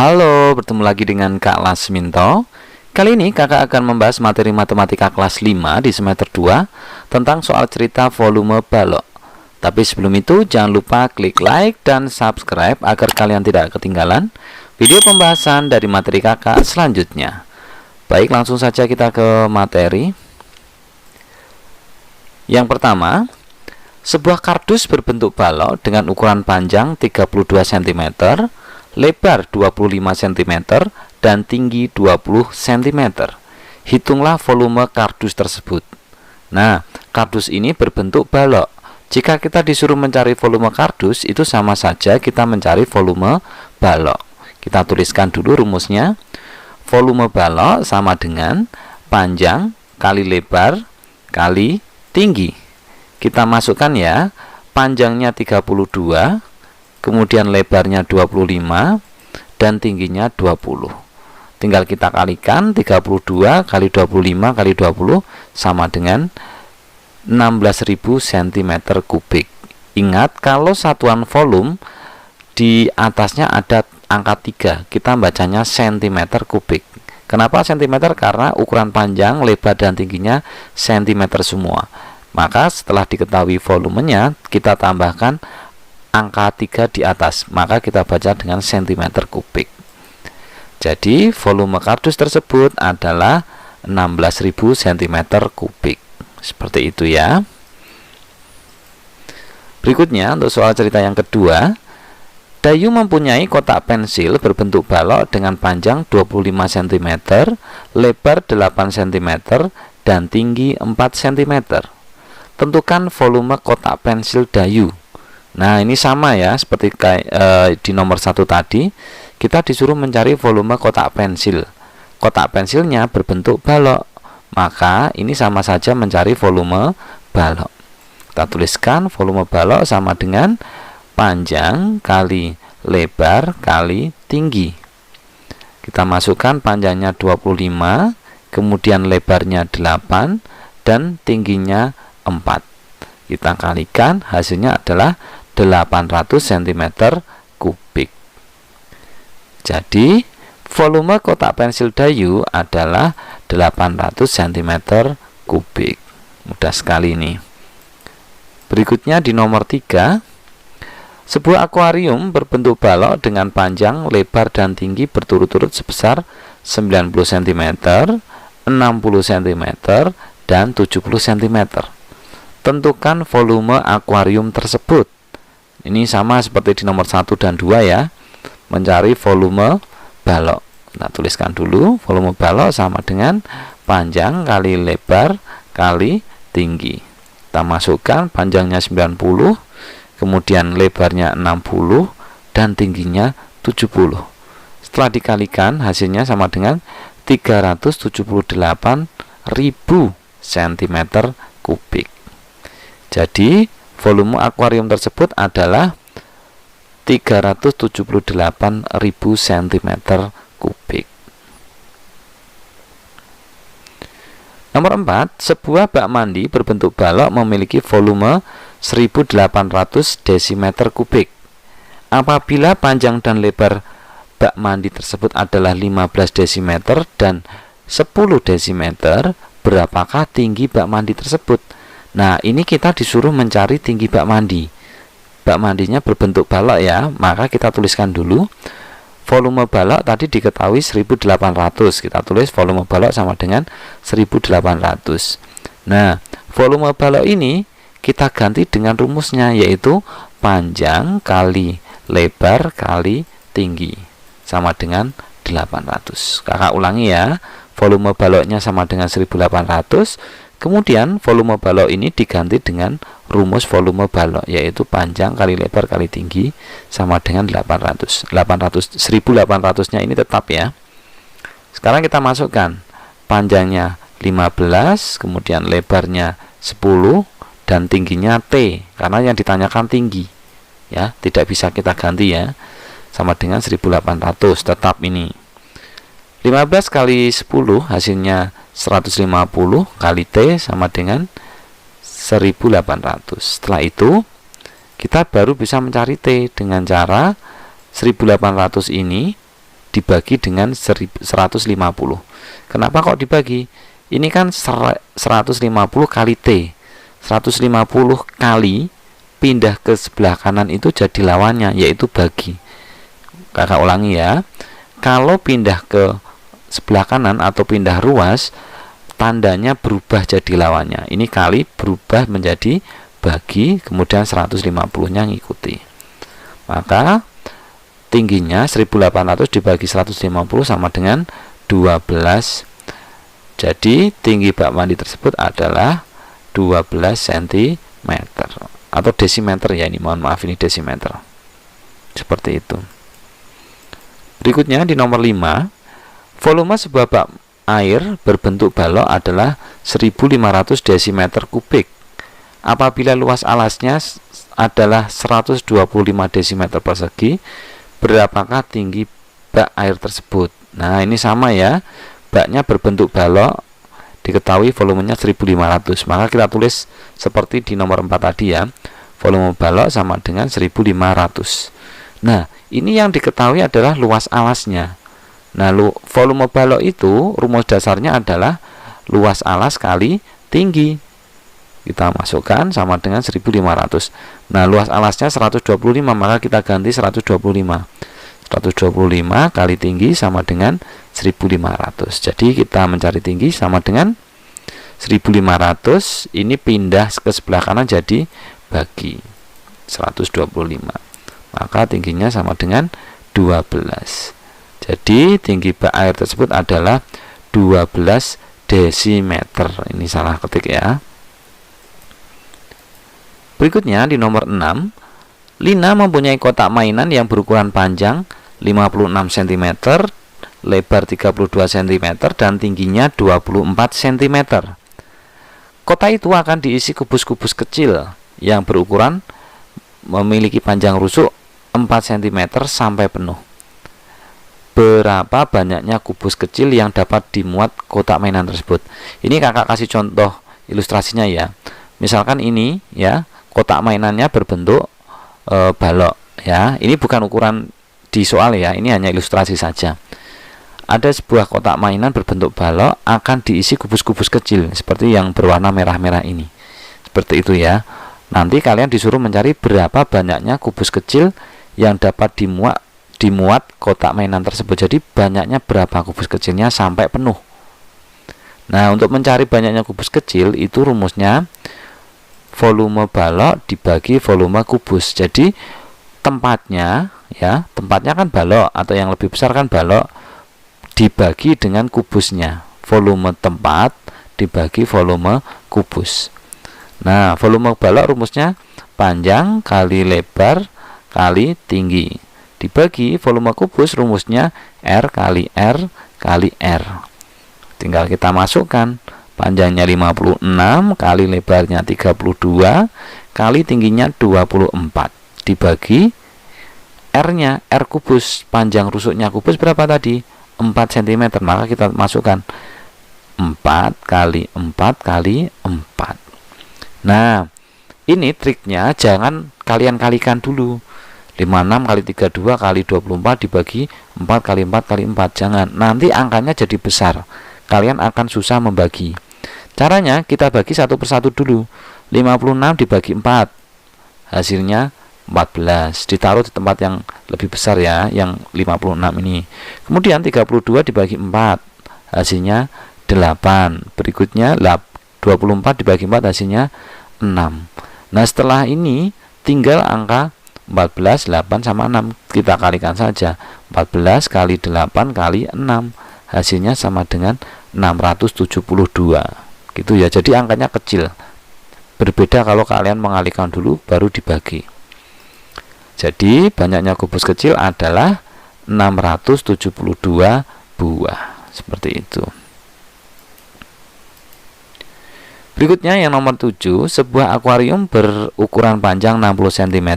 Halo, bertemu lagi dengan Kak Lasminto. Kali ini kakak akan membahas materi matematika kelas 5 di semester 2 tentang soal cerita volume balok. Tapi sebelum itu jangan lupa klik like dan subscribe agar kalian tidak ketinggalan video pembahasan dari materi kakak selanjutnya. Baik, langsung saja kita ke materi. Yang pertama, sebuah kardus berbentuk balok dengan ukuran panjang 32 cm, lebar 25 cm, dan tinggi 20 cm. Hitunglah volume kardus tersebut. Nah, kardus ini berbentuk balok. Jika kita disuruh mencari volume kardus, itu sama saja kita mencari volume balok. Kita tuliskan dulu rumusnya. Volume balok sama dengan panjang kali lebar kali tinggi. Kita masukkan ya, panjangnya 32, kemudian lebarnya 25, dan tingginya 20. Tinggal kita kalikan, 32 kali 25 kali 20 sama dengan 16.000 cm3. Ingat, kalau satuan volume di atasnya ada angka 3, kita bacanya cm3. Kenapa cm? Karena ukuran panjang, lebar, dan tingginya cm semua. Maka setelah diketahui volumenya, kita tambahkan angka 3 di atas, maka kita baca dengan cm3. Jadi volume kardus tersebut adalah 16.000 cm3. Seperti itu ya. Berikutnya untuk soal cerita yang kedua, Dayu mempunyai kotak pensil berbentuk balok dengan panjang 25 cm, lebar 8 cm, dan tinggi 4 cm. Tentukan volume kotak pensil Dayu. Nah, ini sama ya, seperti di nomor 1 tadi, kita disuruh mencari volume kotak pensil. Kotak pensilnya berbentuk balok, maka ini sama saja mencari volume balok. Kita tuliskan volume balok sama dengan panjang kali lebar kali tinggi. Kita masukkan panjangnya 25, kemudian lebarnya 8, dan tingginya 4. Kita kalikan, hasilnya adalah 800 cm3. Jadi volume kotak pensil Dayu adalah 800 cm3. Mudah sekali ini. Berikutnya di nomor 3, sebuah akuarium berbentuk balok dengan panjang, lebar, dan tinggi berturut-turut sebesar 90 cm, 60 cm, dan 70 cm. Tentukan volume akuarium tersebut. Ini sama seperti di nomor 1 dan 2 ya, mencari volume balok. Nah, tuliskan dulu volume balok sama dengan panjang kali lebar kali tinggi. Kita masukkan panjangnya 90, kemudian lebarnya 60, dan tingginya 70. Setelah dikalikan, hasilnya sama dengan 378.000 cm3. Jadi volume akuarium tersebut adalah 378.000 cm3. Nomor 4, sebuah bak mandi berbentuk balok memiliki volume 1800 desimeter kubik. Apabila panjang dan lebar bak mandi tersebut adalah 15 desimeter dan 10 desimeter, berapakah tinggi bak mandi tersebut? Nah, ini kita disuruh mencari tinggi bak mandi. Bak mandinya berbentuk balok ya, maka kita tuliskan dulu volume balok tadi diketahui 1800. Kita tulis volume balok sama dengan 1800. Nah, volume balok ini kita ganti dengan rumusnya, yaitu panjang kali lebar kali tinggi sama dengan 800. Kakak ulangi ya, volume baloknya sama dengan 1800. Kemudian volume balok ini diganti dengan rumus volume balok, yaitu panjang kali lebar kali tinggi sama dengan 800. 1800-nya ini tetap ya. Sekarang kita masukkan panjangnya 15, kemudian lebarnya 10, dan tingginya T, karena yang ditanyakan tinggi ya, tidak bisa kita ganti ya, sama dengan 1800, tetap ini. 15 kali 10 hasilnya 150 kali T sama dengan 1800. Setelah itu kita baru bisa mencari T dengan cara 1800 ini dibagi dengan 150. Kenapa kok dibagi? Ini kan 150 kali T. 150 kali pindah ke sebelah kanan itu jadi lawannya, yaitu bagi. Kakak ulangi ya. Kalau pindah ke sebelah kanan atau pindah ruas, tandanya berubah jadi lawannya. Ini kali berubah menjadi bagi, kemudian 150-nya ngikuti. Maka tingginya 1800 dibagi 150 sama dengan 12. Jadi tinggi bak mandi tersebut adalah 12 cm atau desimeter ya, ini mohon maaf, ini desimeter. Seperti itu. Berikutnya di nomor 5, volume sebuah bak air berbentuk balok adalah 1500 desimeter kubik. Apabila luas alasnya adalah 125 desimeter persegi, berapakah tinggi bak air tersebut? Nah, ini sama ya. Baknya berbentuk balok, diketahui volumenya 1500. Maka kita tulis seperti di nomor 4 tadi ya. Volume balok sama dengan 1500. Nah, ini yang diketahui adalah luas alasnya. Nah, volume balok itu rumus dasarnya adalah luas alas kali tinggi. Kita masukkan sama dengan 1500. Nah, luas alasnya 125, maka kita ganti 125. 125 kali tinggi sama dengan 1500. Jadi kita mencari tinggi sama dengan 1500, ini pindah ke sebelah kanan jadi bagi 125. Maka tingginya sama dengan 12. Jadi tinggi bak air tersebut adalah 12 desimeter. Ini salah ketik ya. Berikutnya di nomor 6, Lina mempunyai kotak mainan yang berukuran panjang 56 cm, lebar 32 cm, dan tingginya 24 cm. Kotak itu akan diisi kubus-kubus kecil yang berukuran memiliki panjang rusuk 4 cm sampai penuh. Berapa banyaknya kubus kecil yang dapat dimuat kotak mainan tersebut? Ini kakak kasih contoh ilustrasinya ya. Misalkan ini ya, kotak mainannya berbentuk balok ya. Ini bukan ukuran di soal ya, ini hanya ilustrasi saja. Ada sebuah kotak mainan berbentuk balok akan diisi kubus-kubus kecil seperti yang berwarna merah-merah ini. Seperti itu ya. Nanti kalian disuruh mencari berapa banyaknya kubus kecil yang dapat dimuat kotak mainan tersebut. Jadi banyaknya berapa kubus kecilnya sampai penuh. Nah, untuk mencari banyaknya kubus kecil itu rumusnya volume balok dibagi volume kubus. Jadi tempatnya ya, tempatnya kan balok atau yang lebih besar kan balok, dibagi dengan kubusnya. Volume tempat dibagi volume kubus. Nah, volume balok rumusnya panjang kali lebar kali tinggi, dibagi volume kubus rumusnya R kali R kali R. Tinggal kita masukkan. Panjangnya 56 kali lebarnya 32 kali tingginya 24, dibagi R-nya, R kubus, panjang rusuknya kubus berapa tadi? 4 cm. Maka kita masukkan 4 kali 4 kali 4. Nah, ini triknya jangan kalian kalikan dulu. 56 kali 32 kali 24 dibagi 4 kali 4 kali 4. Jangan, nanti angkanya jadi besar. Kalian akan susah membagi. Caranya kita bagi satu persatu dulu. 56 dibagi 4, hasilnya 14. Ditaruh di tempat yang lebih besar ya, yang 56 ini. Kemudian 32 dibagi 4, hasilnya 8. Berikutnya 24 dibagi 4, hasilnya 6. Nah, setelah ini tinggal angka 14, 8 sama 6. Kita kalikan saja. 14 kali 8 kali 6, hasilnya sama dengan 672. Gitu ya. Jadi angkanya kecil. Berbeda kalau kalian mengalihkan dulu baru dibagi. Jadi banyaknya kubus kecil adalah 672 buah. Seperti itu. Berikutnya yang nomor 7, sebuah akuarium berukuran panjang 60 cm,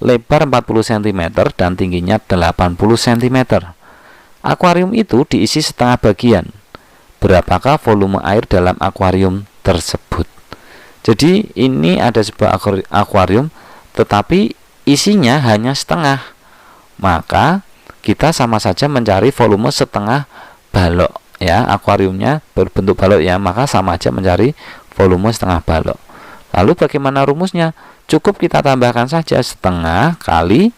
lebar 40 cm, dan tingginya 80 cm. Akuarium itu diisi setengah bagian. Berapakah volume air dalam akuarium tersebut? Jadi ini ada sebuah akuarium tetapi isinya hanya setengah. Maka kita sama saja mencari volume setengah balok ya. Akuariumnya berbentuk balok ya, maka sama aja mencari volume setengah balok. Lalu bagaimana rumusnya? Cukup kita tambahkan saja setengah kali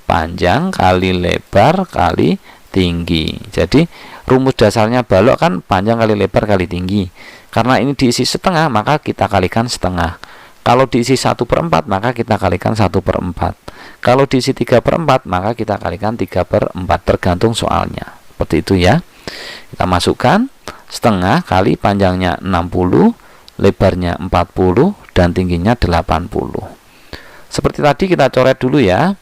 panjang kali lebar kali tinggi. Jadi rumus dasarnya balok kan panjang kali lebar kali tinggi. Karena ini diisi setengah, maka kita kalikan setengah. Kalau diisi 1/4, maka kita kalikan 1/4. Kalau diisi 3/4, maka kita kalikan 3/4, tergantung soalnya. Seperti itu ya. Kita masukkan setengah kali panjangnya 60, lebarnya 40, dan tingginya 80. Seperti tadi kita coret dulu ya.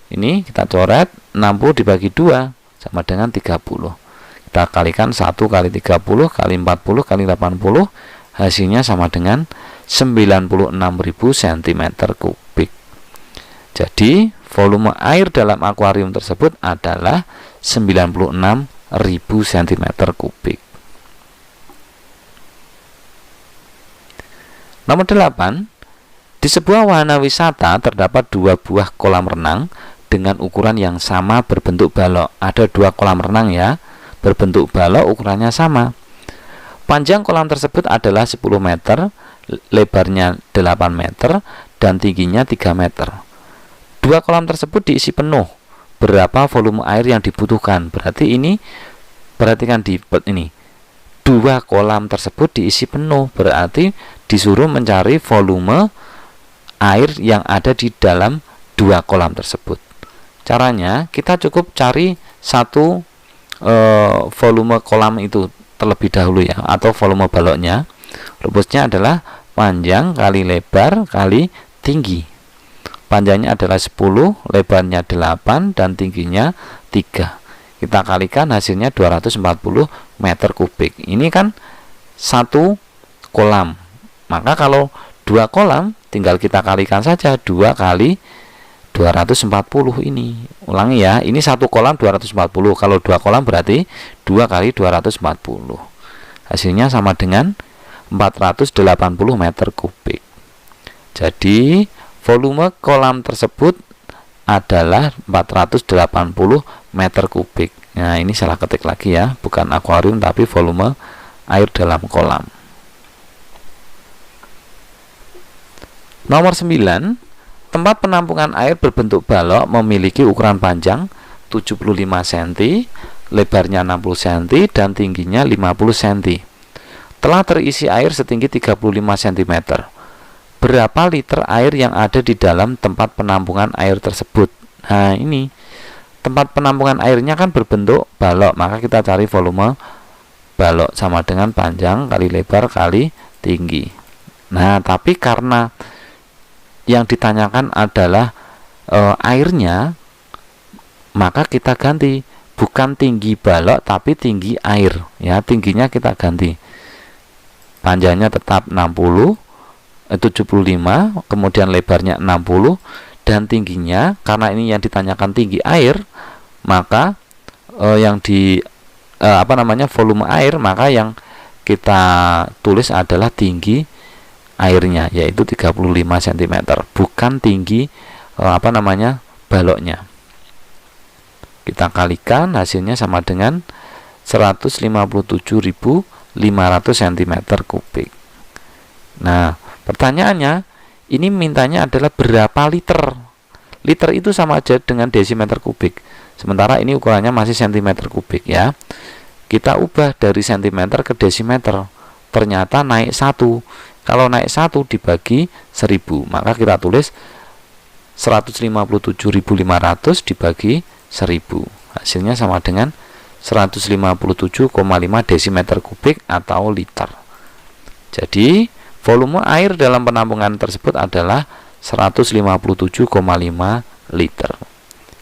Ini kita coret 60 dibagi 2 sama dengan 30. Kita kalikan 1 kali 30 kali 40 kali 80, hasilnya sama dengan 96.000 cm3. Jadi volume air dalam akuarium tersebut adalah 96.000 cm3. Nomor 8, di sebuah wahana wisata terdapat 2 buah kolam renang dengan ukuran yang sama berbentuk balok. Ada 2 kolam renang ya, berbentuk balok, ukurannya sama. Panjang kolam tersebut adalah 10 meter, lebarnya 8 meter, dan tingginya 3 meter. 2 kolam tersebut diisi penuh. Berapa volume air yang dibutuhkan? Berarti ini, perhatikan di ini, 2 kolam tersebut diisi penuh, berarti disuruh mencari volume air yang ada di dalam 2 kolam tersebut. Caranya kita cukup cari satu volume kolam itu terlebih dahulu ya, atau volume baloknya. Rumusnya adalah panjang kali lebar kali tinggi. Panjangnya adalah 10, lebarnya 8, dan tingginya 3. Kita kalikan, hasilnya 240 meter kubik. Ini kan satu kolam. Maka kalau 2 kolam, tinggal kita kalikan saja 2 kali 240 ini. Ulangi ya, ini satu kolam 240. Kalau 2 kolam berarti 2 kali 240. Hasilnya sama dengan 480 meter kubik. Jadi volume kolam tersebut adalah 480 meter kubik. Nah, ini salah ketik lagi ya, bukan akuarium tapi volume air dalam kolam. Nomor 9, tempat penampungan air berbentuk balok memiliki ukuran panjang 75 cm, lebarnya 60 cm, dan tingginya 50 cm. Telah terisi air setinggi 35 cm. Berapa liter air yang ada di dalam tempat penampungan air tersebut? Nah, ini tempat penampungan airnya kan berbentuk balok, maka kita cari volume balok sama dengan panjang kali lebar kali tinggi. Nah, tapi karena yang ditanyakan adalah airnya, maka kita ganti, bukan tinggi balok tapi tinggi air ya. Tingginya kita ganti, panjangnya tetap 75, kemudian lebarnya 60, dan tingginya, karena ini yang ditanyakan tinggi air, maka yang di volume air, maka yang kita tulis adalah tinggi airnya, yaitu 35 cm, bukan tinggi baloknya. Kita kalikan, hasilnya sama dengan 157.500 cm3. Nah, pertanyaannya ini mintanya adalah berapa liter. Liter itu sama aja dengan desimeter kubik, sementara ini ukurannya masih cm3 ya. Kita ubah dari cm ke desimeter, ternyata naik 1. Kalau naik 1 dibagi 1000, maka kita tulis 157.500 dibagi 1000. Hasilnya sama dengan 157,5 desimeter kubik atau liter. Jadi volume air dalam penampungan tersebut adalah 157,5 liter.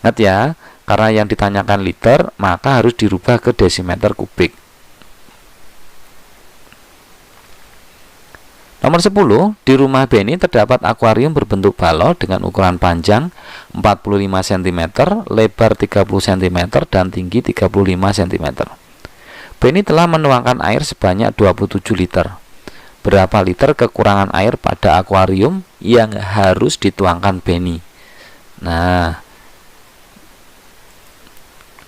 Ingat ya, karena yang ditanyakan liter, maka harus dirubah ke desimeter kubik. Nomor 10, di rumah Benny terdapat akuarium berbentuk balok dengan ukuran panjang 45 cm, lebar 30 cm, dan tinggi 35 cm. Benny telah menuangkan air sebanyak 27 liter. Berapa liter kekurangan air pada akuarium yang harus dituangkan Benny? Nah,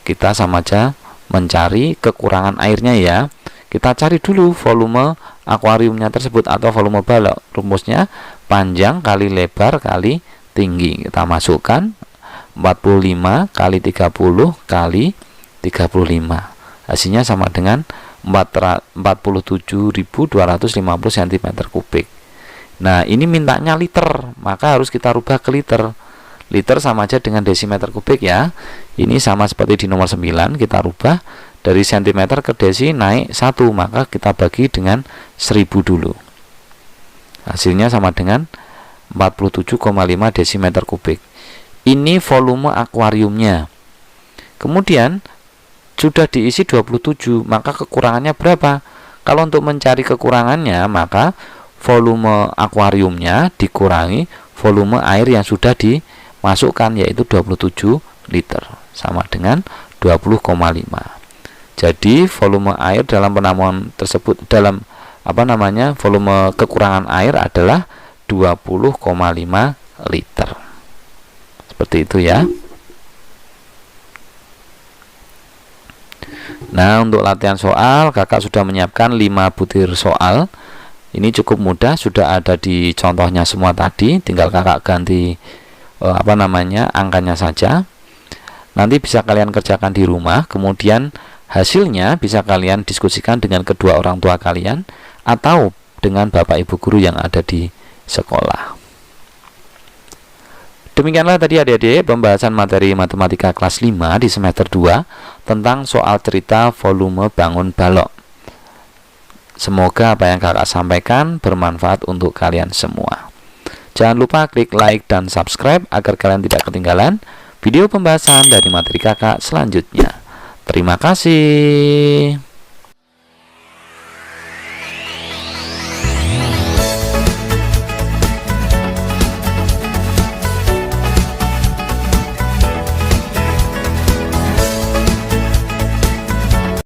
kita sama aja mencari kekurangan airnya ya. Kita cari dulu volume akuariumnya tersebut atau volume balok. Rumusnya panjang kali lebar kali tinggi. Kita masukkan 45 kali 30 kali 35. Hasilnya sama dengan 47.250 cm3. Nah, ini mintanya liter, maka harus kita rubah ke liter. Liter sama aja dengan desimeter kubik ya. Ini sama seperti di nomor 9, kita rubah dari cm ke desi naik 1, maka kita bagi dengan 1000 dulu. Hasilnya sama dengan 47,5 desimeter kubik. Ini volume akuariumnya. Kemudian sudah diisi 27, maka kekurangannya berapa? Kalau untuk mencari kekurangannya, maka volume akuariumnya dikurangi volume air yang sudah dimasukkan, yaitu 27 liter, sama dengan 20,5. Jadi volume air dalam penamuan tersebut, dalam volume kekurangan air adalah 20,5 liter. Seperti itu ya. Nah, untuk latihan soal, kakak sudah menyiapkan 5 butir soal. Ini cukup mudah, sudah ada di contohnya semua tadi, tinggal kakak ganti angkanya saja. Nanti bisa kalian kerjakan di rumah, kemudian hasilnya bisa kalian diskusikan dengan kedua orang tua kalian atau dengan bapak ibu guru yang ada di sekolah. Demikianlah tadi adik-adik pembahasan materi matematika kelas 5 di semester 2 tentang soal cerita volume bangun balok. Semoga apa yang kakak sampaikan bermanfaat untuk kalian semua. Jangan lupa klik like dan subscribe agar kalian tidak ketinggalan video pembahasan dari materi kakak selanjutnya. Terima kasih.